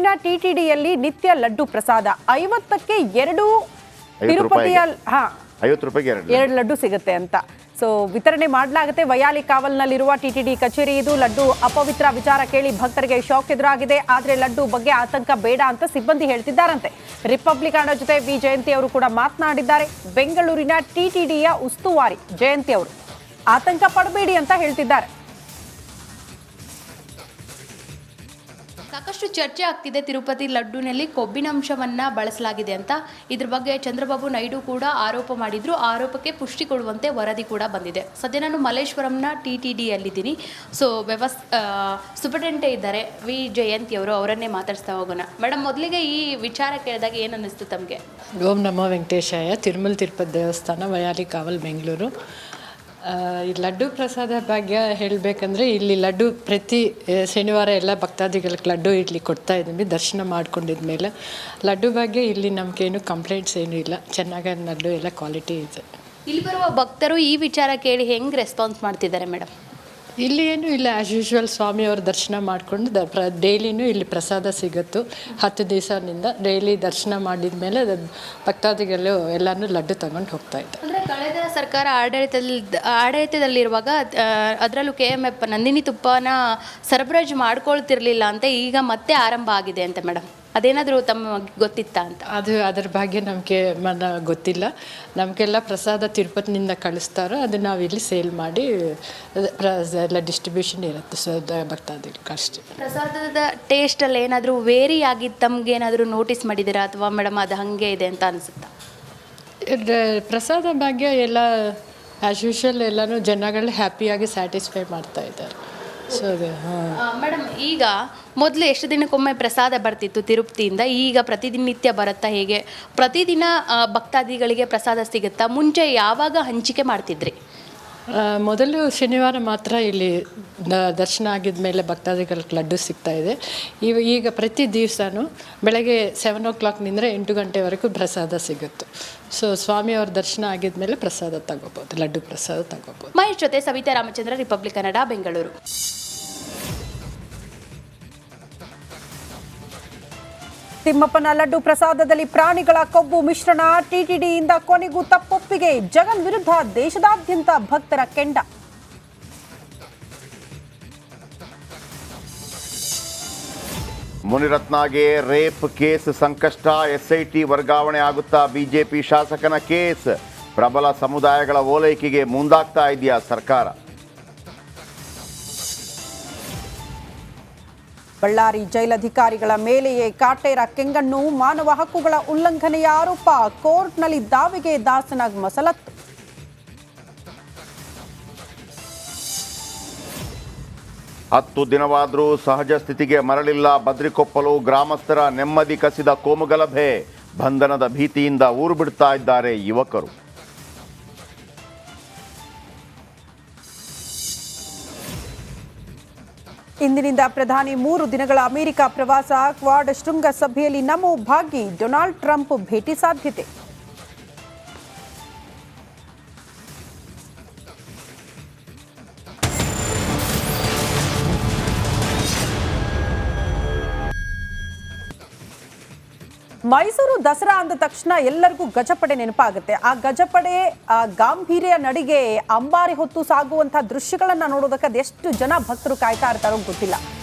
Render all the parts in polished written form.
ಬೆಂಗಳೂರಿನ ಟಿಟಿಡಿಯಲ್ಲಿ ನಿತ್ಯ ಲಡ್ಡು ಪ್ರಸಾದ 50ಕ್ಕೆ 2 ತಿರುಪತಿಯ 50 ರೂಪಾಯಿಗೆ 2 ಲಡ್ಡು ಸಿಗುತ್ತೆ ಅಂತ. ಸೊ ವಿತರಣೆ ಮಾಡಲಾಗುತ್ತೆ. ವಯಾಲಿ ಕಾವಲ್ನಲ್ಲಿರುವ ಟಿಟಿಡಿ ಕಚೇರಿ ಇದು. ಲಡ್ಡು ಅಪವಿತ್ರ ವಿಚಾರ ಕೇಳಿ ಭಕ್ತರಿಗೆ ಶಾಕ್ ಎದುರಾಗಿದೆ. ಆದರೆ ಲಡ್ಡು ಬಗ್ಗೆ ಆತಂಕ ಬೇಡ ಅಂತ ಸಿಬ್ಬಂದಿ ಹೇಳ್ತಿದ್ದಾರಂತೆ. ರಿಪಬ್ಲಿಕ್ ಕನ್ನಡ ಜೊತೆ ವಿ ಜಯಂತಿ ಅವರು ಕೂಡ ಮಾತನಾಡಿದ್ದಾರೆ. ಬೆಂಗಳೂರಿನ ಟಿಟಿಡಿಯ ಉಸ್ತುವಾರಿ ಜಯಂತಿ ಅವರು ಆತಂಕ ಪಡಬೇಡಿ ಅಂತ ಹೇಳ್ತಿದ್ದಾರೆ. ಸಾಕಷ್ಟು ಚರ್ಚೆ ಆಗ್ತಿದೆ ತಿರುಪತಿ ಲಡ್ಡುನಲ್ಲಿ ಕೊಬ್ಬಿನಂಶವನ್ನ ಬಳಸಲಾಗಿದೆ ಅಂತ. ಇದ್ರ ಬಗ್ಗೆ ಚಂದ್ರಬಾಬು ನಾಯ್ಡು ಕೂಡ ಆರೋಪ ಮಾಡಿದ್ರು. ಆರೋಪಕ್ಕೆ ಪುಷ್ಟಿ ಕೊಡುವಂತೆ ವರದಿ ಕೂಡ ಬಂದಿದೆ. ಸದ್ಯ ನಾನು ಮಲ್ಲೇಶ್ವರಂನ ಟಿಟಿಡಿಯಲ್ಲಿದ್ದೀನಿ. ಸೊ ಸೂಪರಿಂಟೆಂಡೆಂಟ್ ಇದ್ದಾರೆ ವಿ ಜಯಂತಿ ಅವರು, ಅವರನ್ನೇ ಮಾತಾಡ್ಸ್ತಾ ಹೋಗೋಣ. ಮೇಡಮ್, ಮೊದಲಿಗೆ ಈ ವಿಚಾರ ಕೇಳಿದಾಗ ಏನು ಅನ್ನಿಸ್ತು ತಮಗೆ? ಓಂ ನಮೋ ವೆಂಕಟೇಶಾಯ. ತಿರುಮಲ ತಿರುಪತಿ ದೇವಸ್ಥಾನ, ವಯಾಲಿ ಕಾವಲ್, ಬೆಂಗಳೂರು. ಈ ಲಡ್ಡು ಪ್ರಸಾದ ಭಾಗ್ಯ ಹೇಳಬೇಕಂದ್ರೆ ಇಲ್ಲಿ ಲಡ್ಡು ಪ್ರತಿ ಶನಿವಾರ ಎಲ್ಲ ಭಕ್ತಾದಿಗಳಿಗೆ ಲಡ್ಡು ಇಡ್ಲಿ ಕೊಡ್ತಾ ಇದ್ದೀವಿ. ದರ್ಶನ ಮಾಡ್ಕೊಂಡಿದ ಮೇಲೆ ಲಡ್ಡು ಭಾಗ್ಯ ಇಲ್ಲಿ ನಮಗೇನು ಕಂಪ್ಲೇಂಟ್ಸ್ ಏನೂ ಇಲ್ಲ. ಚೆನ್ನಾಗಿ ಲಡ್ಡು ಎಲ್ಲ ಕ್ವಾಲಿಟಿ ಇದೆ. ಇಲ್ಲಿ ಬರುವ ಭಕ್ತರು ಈ ವಿಚಾರ ಕೇಳಿ ಹೆಂಗೆ ರೆಸ್ಪಾನ್ಸ್ ಮಾಡ್ತಿದ್ದಾರೆ ಮೇಡಮ್? ಇಲ್ಲಿ ಏನೂ ಇಲ್ಲ, ಆ್ಯಸ್ ಯೂಶ್ವಲ್ ಸ್ವಾಮಿಯವ್ರ ದರ್ಶನ ಮಾಡಿಕೊಂಡು ಡೈಲಿನೂ ಇಲ್ಲಿ ಪ್ರಸಾದ ಸಿಗುತ್ತು. 10 ದಿವಸದಿಂದ ಡೈಲಿ ದರ್ಶನ ಮಾಡಿದ ಮೇಲೆ ಭಕ್ತಾದಿಗಳು ಎಲ್ಲನೂ ಲಡ್ಡು ತಗೊಂಡು ಹೋಗ್ತಾ ಇದ್ದಾರೆ. ಅಂದರೆ ಕಳೆದ ಸರ್ಕಾರ ಆಡಳಿತದಲ್ಲಿರುವಾಗ ಅದರಲ್ಲೂ KMF ನಂದಿನಿ ತುಪ್ಪನ ಸರಬರಾಜು ಮಾಡ್ಕೊಳ್ತಿರ್ಲಿಲ್ಲ ಅಂತ ಈಗ ಮತ್ತೆ ಆರಂಭ ಆಗಿದೆ ಅಂತ ಮೇಡಮ್. ಅದೇನಾದರೂ ತಮಗೆ ಗೊತ್ತಿತ್ತಾ ಅಂತ? ಅದ್ರ ಬಗ್ಗೆ ನಮಗೆ ಗೊತ್ತಿಲ್ಲ. ನಮಗೆಲ್ಲ ಪ್ರಸಾದ ತಿರುಪತಿನಿಂದ ಕಳಿಸ್ತಾರೋ ಅದು ನಾವು ಇಲ್ಲಿ ಸೇಲ್ ಮಾಡಿ ಎಲ್ಲ ಡಿಸ್ಟ್ರಿಬ್ಯೂಷನ್ ಇರುತ್ತೆ ಭಕ್ತಾದಿಗಳಿಗೆ ಅಷ್ಟೇ. ಪ್ರಸಾದದ ಟೇಸ್ಟಲ್ಲಿ ಏನಾದರೂ ವೇರಿ ಆಗಿದ್ದು ತಮಗೇನಾದರೂ ನೋಟಿಸ್ ಮಾಡಿದ್ದೀರಾ ಅಥವಾ ಮೇಡಮ್ ಅದು ಹಾಗೆ ಇದೆ ಅಂತ ಅನಿಸುತ್ತಾ? ಪ್ರಸಾದ ಭಾಗ್ಯ ಎಲ್ಲ ಆ್ಯಸ್ ಯೂಶ್ವಲ್ ಎಲ್ಲನೂ ಜನಗಳು ಹ್ಯಾಪಿಯಾಗಿ ಸ್ಯಾಟಿಸ್ಫೈ ಮಾಡ್ತಾ ಇದ್ದಾರೆ. ಸೊ ಅದು ಮೇಡಮ್, ಈಗ ಮೊದಲು ಎಷ್ಟು ದಿನಕ್ಕೊಮ್ಮೆ ಪ್ರಸಾದ ಬರ್ತಿತ್ತು ತಿರುಪತಿಯಿಂದ, ಈಗ ಪ್ರತಿದಿನ ಬರುತ್ತಾ? ಹೇಗೆ ಪ್ರತಿದಿನ ಭಕ್ತಾದಿಗಳಿಗೆ ಪ್ರಸಾದ ಸಿಗುತ್ತಾ? ಮುಂಚೆ ಯಾವಾಗ ಹಂಚಿಕೆ ಮಾಡ್ತಿದ್ರಿ? ಮೊದಲು ಶನಿವಾರ ಮಾತ್ರ ಇಲ್ಲಿ ದರ್ಶನ ಆಗಿದ ಮೇಲೆ ಭಕ್ತಾದಿಗಳಿಗೆ ಲಡ್ಡು ಸಿಗ್ತಾಯಿದೆ. ಈಗ ಪ್ರತಿ ದಿವಸನೂ ಬೆಳಗ್ಗೆ 7 o'clockನಿಂದ 8 ಗಂಟೆವರೆಗೂ ಪ್ರಸಾದ ಸಿಗುತ್ತೆ. ಸೊ ಸ್ವಾಮಿಯವ್ರ ದರ್ಶನ ಆಗಿದ ಮೇಲೆ ಪ್ರಸಾದ ತಗೋಬೋದು, ಲಡ್ಡು ಪ್ರಸಾದ ತಗೋಬೋದು. ಮಹೇಶ್ ಜೊತೆ ಸವಿತಾ ರಾಮಚಂದ್ರ, ರಿಪಬ್ಲಿಕ್ ಕನ್ನಡ, ಬೆಂಗಳೂರು. ತಿಮ್ಮಪ್ಪನ ಲಡ್ಡು ಪ್ರಸಾದದಲ್ಲಿ ಪ್ರಾಣಿಗಳ ಕೊಬ್ಬು ಮಿಶ್ರಣ. ಟಿಟಿಡಿಯಿಂದ ಕೊನೆಗೂ ತಪ್ಪೊಪ್ಪಿಗೆ. ಜಗನ್ ವಿರುದ್ಧ ದೇಶದಾದ್ಯಂತ ಭಕ್ತರ ಕೆಂಡ. ಮುನಿರತ್ನಗೆ ರೇಪ್ ಕೇಸ್ ಸಂಕಷ್ಟ. SIT ವರ್ಗಾವಣೆ ಆಗುತ್ತಾ ಬಿಜೆಪಿ ಶಾಸಕನ ಕೇಸ್. ಪ್ರಬಲ ಸಮುದಾಯಗಳ ಓಲೈಕೆಗೆ ಮುಂದಾಗ್ತಾ ಇದೆಯಾ ಸರ್ಕಾರ? ಬಳ್ಳಾರಿ ಜೈಲಧಿಕಾರಿಗಳ ಮೇಲೆಯೇ ಕಾಟೇರ ಕೆಂಗಣ್ಣು. ಮಾನವ ಹಕ್ಕುಗಳ ಉಲ್ಲಂಘನೆಯ ಆರೋಪ. ಕೋರ್ಟ್ನಲ್ಲಿ ದಾವೆಗೆ ದಾಸನಾಗ್ ಮಸಲತ್ತು. ಹತ್ತು ದಿನವಾದರೂ ಸಹಜ ಸ್ಥಿತಿಗೆ ಮರಳಿಲ್ಲ ಬದ್ರಿಕೊಪ್ಪಲು. ಗ್ರಾಮಸ್ಥರ ನೆಮ್ಮದಿ ಕಸಿದ ಕೋಮುಗಲಭೆ. ಬಂಧನದ ಭೀತಿಯಿಂದ ಊರು ಬಿಡ್ತಾ ಇದ್ದಾರೆ ಯುವಕರು. ಇಂದಿನಿಂದ ಪ್ರಧಾನಿ 3 ದಿನಗಳ ಅಮೆರಿಕ ಪ್ರವಾಸ. ಕ್ವಾಡ್ ಶೃಂಗ ಸಭೆಯಲ್ಲಿ ನಮೋ ಭಾಗಿ. ಡೊನಾಲ್ಡ್ ಟ್ರಂಪ್ ಭೇಟಿ ಸಾಧ್ಯತೆ. ಮೈಸೂರು ದಸರಾ ಅಂದ ತಕ್ಷಣ ಎಲ್ಲರಿಗೂ ಗಜಪಡೆ ನೆನಪಾಗುತ್ತೆ. ಆ ಗಜಪಡೆ ಗಾಂಭೀರ್ಯ ನಡಿಗೆ ಅಂಬಾರಿ ಹೊತ್ತು ಸಾಗುವಂತಹ ದೃಶ್ಯಗಳನ್ನ ನೋಡೋದಕ್ಕೆ ಅದೆಷ್ಟು ಜನ ಭಕ್ತರು ಕಾಯ್ತಾ ಇರ್ತಾರೋ ಗೊತ್ತಿಲ್ಲ.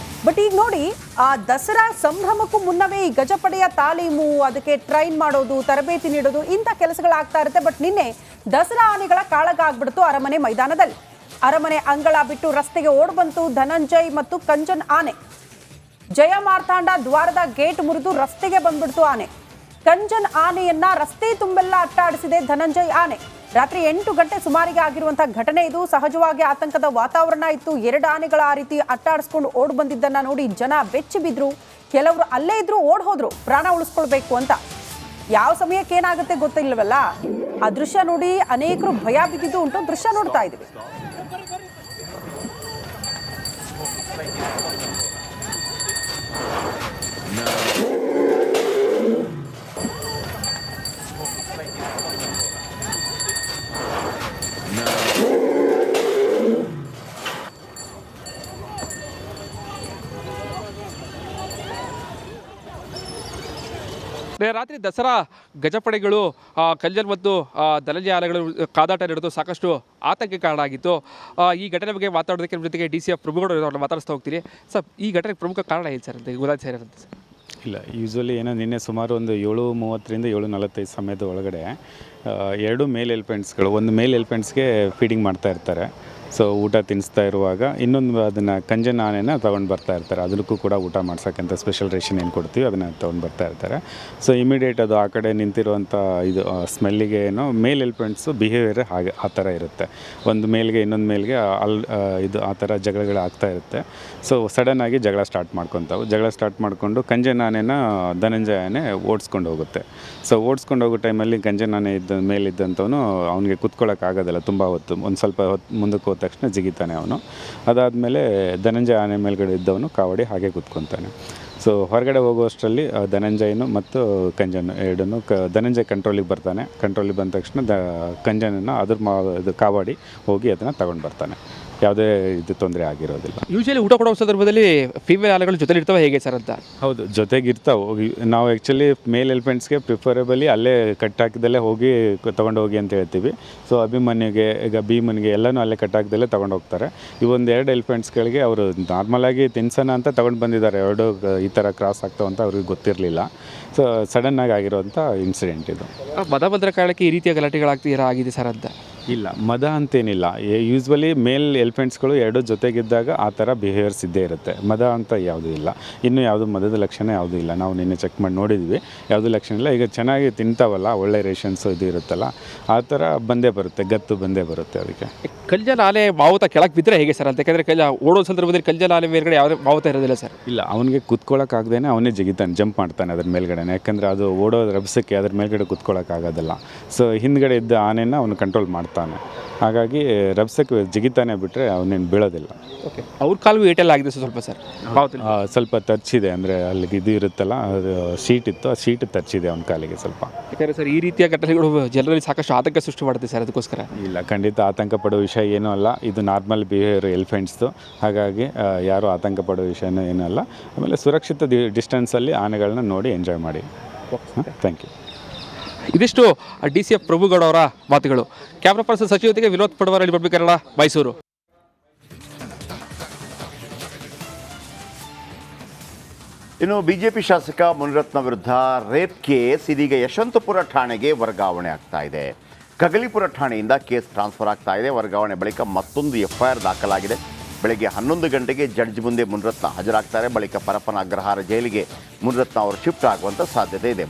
ಬಟ್ ಈಗ ನೋಡಿ, ಆ ದಸರಾ ಸಂಭ್ರಮಕ್ಕೂ ಮುನ್ನವೇ ಈ ಗಜಪಡೆಯ ತಾಲೀಮು, ಅದಕ್ಕೆ ಟ್ರೈನ್ ಮಾಡೋದು, ತರಬೇತಿ ನೀಡೋದು, ಇಂಥ ಕೆಲಸಗಳಾಗ್ತಾ ಇರುತ್ತೆ. ಬಟ್ ನಿನ್ನೆ ದಸರಾ ಆನೆಗಳ ಕಾಳಗ ಆಗ್ಬಿಡ್ತು ಅರಮನೆ ಮೈದಾನದಲ್ಲಿ. ಅರಮನೆ ಅಂಗಳ ಬಿಟ್ಟು ರಸ್ತೆಗೆ ಓಡ್ ಬಂತು ಧನಂಜಯ್ ಮತ್ತು ಕಂಚನ್ ಆನೆ. ಜಯ ಮಾರ್ತಾಂಡ ದ್ವಾರದ ಗೇಟ್ ಮುರಿದು ರಸ್ತೆಗೆ ಬಂದ್ಬಿಡ್ತು ಆನೆ. ಕಂಚನ್ ಆನೆಯನ್ನ ರಸ್ತೆ ತುಂಬೆಲ್ಲ ಅಟ್ಟಾಡಿಸಿದೆ ಧನಂಜಯ್ ಆನೆ. ರಾತ್ರಿ 8 ಗಂಟೆ ಸುಮಾರಿಗೆ ಆಗಿರುವಂತಹ ಘಟನೆ ಇದು. ಸಹಜವಾಗಿ ಆತಂಕದ ವಾತಾವರಣ ಇತ್ತು. 2 ಆನೆಗಳ ಆ ರೀತಿ ಅಟ್ಟಾಡಿಸ್ಕೊಂಡು ಓಡ್ ಬಂದಿದ್ದನ್ನ ನೋಡಿ ಜನ ಬೆಚ್ಚಿ ಬಿದ್ರು. ಕೆಲವರು ಅಲ್ಲೇ ಇದ್ರು, ಓಡ್ ಹೋದ್ರು ಪ್ರಾಣ ಉಳಿಸ್ಕೊಳ್ಬೇಕು ಅಂತ. ಯಾವ ಸಮಯಕ್ಕೆ ಏನಾಗುತ್ತೆ ಗೊತ್ತಿಲ್ಲವಲ್ಲ. ಆ ದೃಶ್ಯ ನೋಡಿ ಅನೇಕರು ಭಯ ಬಿದ್ದಿದ್ದು ಉಂಟು. ದೃಶ್ಯ ನೋಡ್ತಾ ಇದ್ವಿ. ರಾತ್ರಿ ದಸರಾ ಗಜಪಡೆಗಳು ಕಲ್ಜಲ್ ಮತ್ತು ಧನಂಜಯ ಆನೆಗಳು ಕಾದಾಟ ನಡೆದು ಸಾಕಷ್ಟು ಆತಂಕಕ್ಕೆ ಕಾರಣ ಆಗಿತ್ತು. ಈ ಘಟನೆ ಬಗ್ಗೆ ಮಾತಾಡೋದಕ್ಕೆ ನಮ್ಮ ಜೊತೆಗೆ DCF ಪ್ರಭುಗಳು ಅವ್ರನ್ನ ಮಾತಾಡಿಸ್ತಾ ಹೋಗ್ತೀನಿ. ಸರ್, ಈ ಘಟನೆಗೆ ಪ್ರಮುಖ ಕಾರಣ ಏನು ಸರ್ ಅಂತ ಗೊತ್ತಾಯ್ತು ಸರ್ ಅಂತ? ಇಲ್ಲ, ಯೂಶ್ವಲಿ ಏನೋ ನಿನ್ನೆ ಸುಮಾರು ಒಂದು 7:30ರಿಂದ 7:45 ಸಮಯದ ಒಳಗಡೆ 2 ಮೇಲ್ ಎಲಿಫೆಂಟ್ಸ್ಗಳು, ಒಂದು ಮೇಲ್ ಎಲಿಫೆಂಟ್ಸ್ಗೆ ಫೀಡಿಂಗ್ ಮಾಡ್ತಾ ಇರ್ತಾರೆ. ಸೊ ಊಟ ತಿನ್ನಿಸ್ತಾ ಇರುವಾಗ ಇನ್ನೊಂದು ಅದನ್ನು ಕಂಜನ ಆನೆನ ತೊಗೊಂಡು ಬರ್ತಾ ಇರ್ತಾರೆ. ಅದಕ್ಕೂ ಕೂಡ ಊಟ ಮಾಡ್ಸೋಕ್ಕಂತ ಸ್ಪೆಷಲ್ ರೇಷನ್ ಏನು ಕೊಡ್ತೀವಿ ಅದನ್ನು ತೊಗೊಂಡು ಬರ್ತಾ ಇರ್ತಾರೆ. ಸೊ ಇಮಿಡಿಯೇಟ್ ಅದು ಆ ಕಡೆ ನಿಂತಿರುವಂಥ ಇದು ಸ್ಮೆಲ್ಲಿಗೆ ಏನೋ ಮೇಲ್ ಎಲಿಫೆಂಟ್ಸು ಬಿಹೇವಿಯರ್ ಹಾಗೆ ಆ ಥರ ಇರುತ್ತೆ. ಒಂದು ಮೇಲ್ಗೆ ಇನ್ನೊಂದು ಮೇಲ್ಗೆ ಇದು ಆ ಥರ ಜಗಳಗಳು ಆಗ್ತಾ ಇರುತ್ತೆ. ಸೊ ಸಡನ್ನಾಗಿ ಜಗಳ ಸ್ಟಾರ್ಟ್ ಮಾಡಿಕೊಂಡು ಕಂಜನ ಆನೆನ ಧನಂಜಯ ಆನೆ ಓಡಿಸ್ಕೊಂಡು ಹೋಗುತ್ತೆ. ಸೊ ಓಡಿಸ್ಕೊಂಡು ಹೋಗೋ ಟೈಮಲ್ಲಿ ಕಂಜನ ಆನೆ ಮೇಲಿದ್ದಂಥವನು ಅವನಿಗೆ ಕುತ್ಕೊಳ್ಳೋಕ್ಕಾಗೋದಿಲ್ಲ ತುಂಬ ಹೊತ್ತು. ಒಂದು ಸ್ವಲ್ಪ ಹೊತ್ತು ಮುಂದಕ್ಕೆ ಹೋದ ತಕ್ಷಣ ಜಿಗಿತಾನೆ ಅವನು. ಅದಾದಮೇಲೆ ಧನಂಜಯ ಆನೆ ಮೇಲ್ಗಡೆ ಇದ್ದವನು ಕಾವಡಿ ಹಾಗೆ ಕುತ್ಕೊತಾನೆ. ಸೊ ಹೊರಗಡೆ ಹೋಗುವಷ್ಟರಲ್ಲಿ ಧನಂಜಯನು ಮತ್ತು ಕಂಜನು ಎರಡನ್ನೂ ಧನಂಜಯ ಕಂಟ್ರೋಲಿಗೆ ಬರ್ತಾನೆ. ಕಂಟ್ರೋಲಿಗೆ ಬಂದ ತಕ್ಷಣ ಕಂಜನನ್ನು ಇದು ಕಾವಾಡಿ ಹೋಗಿ ಅದನ್ನು ತಗೊಂಡು ಬರ್ತಾನೆ. ಯಾವುದೇ ಇದು ತೊಂದರೆ ಆಗಿರೋದಿಲ್ಲ. ಯೂಶಲಿ ಊಟ ಕೊಡೋ ಸಂದರ್ಭದಲ್ಲಿ ಫೀಮೇಲ್ ಆನೆಗಳು ಜೊತೆ ಇರ್ತವೆ ಹೇಗೆ ಸರ್ ಅಂತ? ಹೌದು, ಜೊತೆಗಿರ್ತಾವೆ. ನಾವು ಆ್ಯಕ್ಚುಲಿ ಮೇಲ್ ಎಲಿಫೆಂಟ್ಸ್ಗೆ ಪ್ರಿಫರೇಬಲಿ ಅಲ್ಲೇ ಕಟ್ಟಾಕಿದಲ್ಲೇ ಹೋಗಿ ತೊಗೊಂಡೋಗಿ ಅಂತ ಹೇಳ್ತೀವಿ. ಸೊ ಅಭಿಮನ್ಯುಗೆ, ಈಗ ಭೀಮನಿಗೆ ಎಲ್ಲನೂ ಅಲ್ಲೇ ಕಟ್ಟಾಕಿದಲ್ಲೇ ತೊಗೊಂಡು ಹೋಗ್ತಾರೆ. ಇವೊಂದು 2 ಎಲಿಫೆಂಟ್ಸ್ಗಳಿಗೆ ಅವರು ನಾರ್ಮಲಾಗಿ ತಿನ್ಸೋಣ ಅಂತ ತೊಗೊಂಡು ಬಂದಿದ್ದಾರೆ. ಎರಡು ಈ ಥರ ಕ್ರಾಸ್ ಆಗ್ತಾವಂತ ಅವ್ರಿಗೆ ಗೊತ್ತಿರಲಿಲ್ಲ. ಸೊ ಸಡನ್ನಾಗಿ ಆಗಿರೋಂಥ ಇನ್ಸಿಡೆಂಟ್ ಇದು. ಮದ ಬಂದರ ಕಾರಣಕ್ಕೆ ಈ ರೀತಿಯ ಗಲಾಟೆಗಳಾಗಿದೆ ಸರ್ ಅಂತ? ಇಲ್ಲ, ಮದ ಅಂತೇನಿಲ್ಲ. ಯೂಶ್ವಲಿ ಮೇಲ್ ಎಲಿಫೆಂಟ್ಸ್ಗಳು 2 ಜೊತೆಗಿದ್ದಾಗ ಆ ಥರ ಬಿಹೇವಿಯರ್ಸ್ ಇದ್ದೇ ಇರುತ್ತೆ. ಮದ ಅಂತ ಯಾವುದೂ ಇಲ್ಲ. ಇನ್ನೂ ಯಾವುದು ಮದದ ಲಕ್ಷಣ ಯಾವುದೂ ಇಲ್ಲ. ನಾವು ನಿನ್ನೆ ಚೆಕ್ ಮಾಡಿ ನೋಡಿದ್ವಿ, ಯಾವುದೂ ಲಕ್ಷಣ ಇಲ್ಲ. ಈಗ ಚೆನ್ನಾಗಿ ತಿಂತಾವಲ್ಲ, ಒಳ್ಳೆ ರೇಷನ್ಸು ಇದು ಇರುತ್ತಲ್ಲ, ಆ ಥರ ಬಂದೇ ಬರುತ್ತೆ, ಗತ್ತು ಬಂದೇ ಬರುತ್ತೆ. ಅದಕ್ಕೆ ಕಲ್ಜಲ್ ಆನೆ ಮಾವುತ ಕೆಳಗೆ ಬಿದ್ದರೆ ಹೇಗೆ ಸರ್ ಅಂತ? ಯಾಕಂದರೆ ಓಡೋ ಸಂದರ್ಭದಲ್ಲಿ ಕಲ್ಜಲ್ ಆನೆ ಮೇಲ್ಗಡೆ ಯಾವುದೇ ಮಾವುತ ಇರೋದಿಲ್ಲ ಸರ್? ಇಲ್ಲ, ಅವನಿಗೆ ಕುತ್ಕೊಳ್ಳೋಕ್ಕಾಗ್ದೇ ಅವನೇ ಜಿಗಿತಾನೆ, ಜಂಪ್ ಮಾಡ್ತಾನೆ ಅದ್ರ ಮೇಲ್ಗಡೆ. ಯಾಕಂದರೆ ಅದು ಓಡೋ ರಭಸಕ್ಕೆ ಅದ್ರ ಮೇಲ್ಗಡೆ ಕುತ್ಕೊಳ್ಳೋಕ್ಕಾಗೋದಿಲ್ಲ. ಸೊ ಹಿಂದ್ಗಡೆ ಇದ್ದ ಆನೆನ ಅವನು ಕಂಟ್ರೋಲ್ ಮಾಡ್ತಾನೆ. ಹಾಗಾಗಿ ರಭಸಕ್ಕೆ ಜಿಗಿತಾನೆ ಬಿಟ್ಟರೆ ಅವನೇನು ಬೀಳೋದಿಲ್ಲ. ಓಕೆ, ಅವ್ರ ಕಾಲು ಏಟೆಲ್ಲ ಆಗಿದೆ ಸ್ವಲ್ಪ ಸರ್? ಸ್ವಲ್ಪ ತರ್ಚಿದೆ, ಅಂದರೆ ಅಲ್ಲಿಗೆ ಇದು ಇರುತ್ತಲ್ಲ, ಅದು ಶೀಟ್ ಇತ್ತು, ಆ ಶೀಟ್ ತರ್ಚಿದೆ ಅವನ ಕಾಲಿಗೆ ಸ್ವಲ್ಪ. ಯಾಕಂದರೆ ಸರ್ ಈ ರೀತಿಯ ಘಟನೆಗಳು ಜನರಲ್ಲಿ ಸಾಕಷ್ಟು ಆತಂಕ ಸೃಷ್ಟಿ ಮಾಡುತ್ತೆ ಸರ್, ಅದಕ್ಕೋಸ್ಕರ. ಇಲ್ಲ, ಖಂಡಿತ ಆತಂಕ ಪಡೋ ವಿಷಯ ಏನೂ ಅಲ್ಲ. ಇದು ನಾರ್ಮಲ್ ಬಿಹೇವಿಯರ್ ಎಲಿಫೆಂಟ್ಸ್ದು. ಹಾಗಾಗಿ ಯಾರೂ ಆತಂಕ ಪಡೋ ವಿಷಯನೂ ಏನೂ ಅಲ್ಲ. ಆಮೇಲೆ ಸುರಕ್ಷಿತ ಡಿಸ್ಟೆನ್ಸಲ್ಲಿ ಆನೆಗಳನ್ನ ನೋಡಿ ಎಂಜಾಯ್ ಮಾಡಿ. Thank you. ಇದಿಷ್ಟು DCF ಪ್ರಭುಗೌಡ ಅವರ ಮಾತುಗಳು. ಕ್ಯಾಮ್ರಾ ಪರ್ಸನ್ ಸಚಿವ ಜೊತೆಗೆ ವಿನೋದ್ ಪಡವರ, ರಿಪಬ್ಲಿಕ್ ಕನ್ನಡ, ಮೈಸೂರು. ಇನ್ನು ಬಿಜೆಪಿ ಶಾಸಕ ಮುನಿರತ್ನ ವಿರುದ್ಧ ರೇಪ್ ಕೇಸ್ ಇದೀಗ ಯಶವಂತಪುರ ಠಾಣೆಗೆ ವರ್ಗಾವಣೆ ಆಗ್ತಾ ಇದೆ. ಕಗಲಿಪುರ ಠಾಣೆಯಿಂದ ಕೇಸ್ ಟ್ರಾನ್ಸ್ಫರ್ ಆಗ್ತಾ ಇದೆ. ವರ್ಗಾವಣೆ ಬಳಿಕ ಮತ್ತೊಂದು FIR ದಾಖಲಾಗಿದೆ. ಬೆಳಗ್ಗೆ 11 ಗಂಟೆಗೆ ಜಡ್ಜ್ ಮುಂದೆ ಮುನಿರತ್ನ ಹಾಜರಾಗ್ತಾರೆ. ಬಳಿಕ ಪರಪ್ಪನ ಅಗ್ರಹಾರ ಜೈಲಿಗೆ ಮುನಿರತ್ನ ಅವರು ಶಿಫ್ಟ್ ಆಗುವಂಥ ಸಾಧ್ಯತೆ ಇದೆ.